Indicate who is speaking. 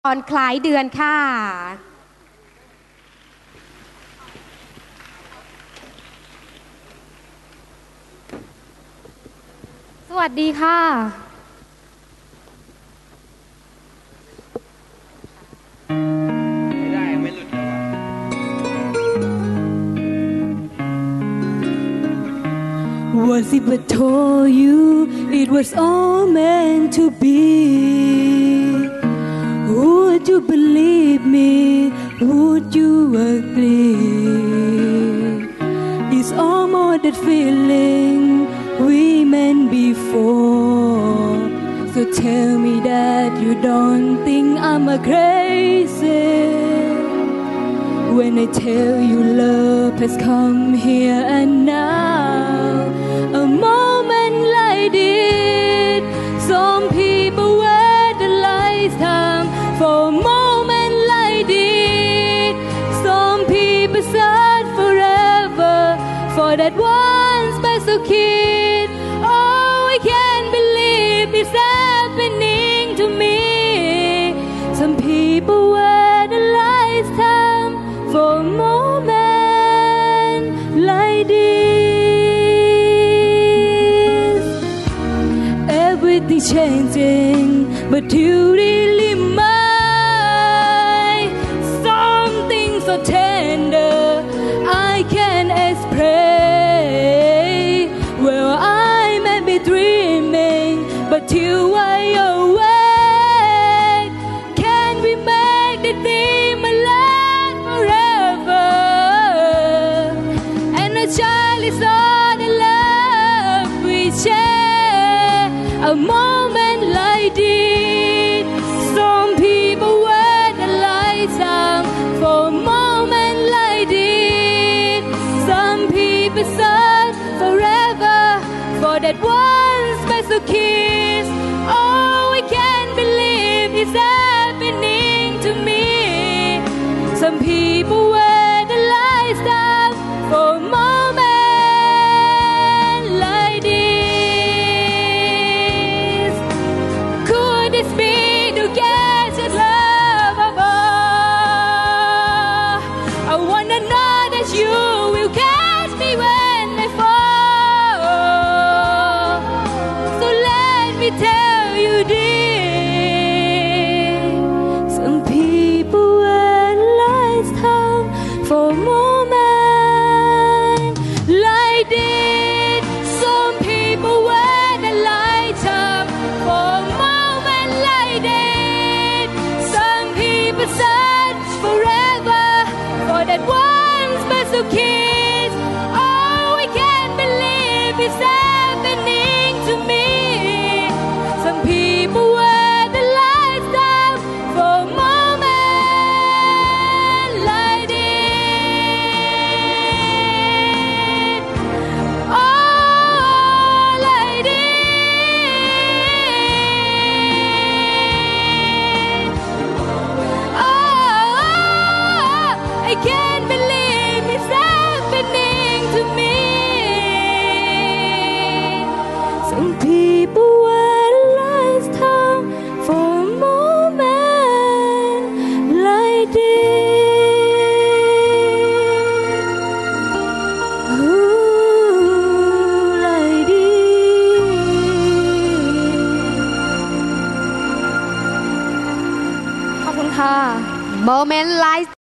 Speaker 1: ตอนคล้ายเดือนค่ะสวัสดีค่ะ
Speaker 2: ไม่ได้ไม่หลุดเลยว่ะ
Speaker 3: What if I told you it was all meant to be? Would you believe me? Would you agree? It's all more that feeling we meant before. So tell me that you don't think I'm a crazy when I tell you love has come here and now. A moment like this, some people wait a lifetime for a moment like this. Some people search forever for that one special kid. Oh, I can't believe it's happening to me. Some people wait a lifetime for a moment like this. Everything changing, but you really mine. Something so tender I can't explain. Well, I may be dreaming, but you are awake. Can we make the dream alive forever? And a child is all the love we share. A moment like this, some people wait a lifetime for a moment like this. Some people search forever for that one special kiss. Oh, I can't believe it's happening to me. Some people wait a lifetime for a moment like this. Could this be to get your love above? I wanna know that you will catch me when I fall. So let me tell you this. Some people wait a lifetime for a moment like this. Some people wait a lifetime for a moment like this. Some people search forever for that one special kiss. Oh, I can't believe it's happening to me. Some people wait a lifetime for a moment like this. Oh, like this. Oh, I can't believe it's happening to me. Some people wait a lifetime for a moment like this. Ooh, like this.
Speaker 1: ขอบคุณค่ะ Moment Life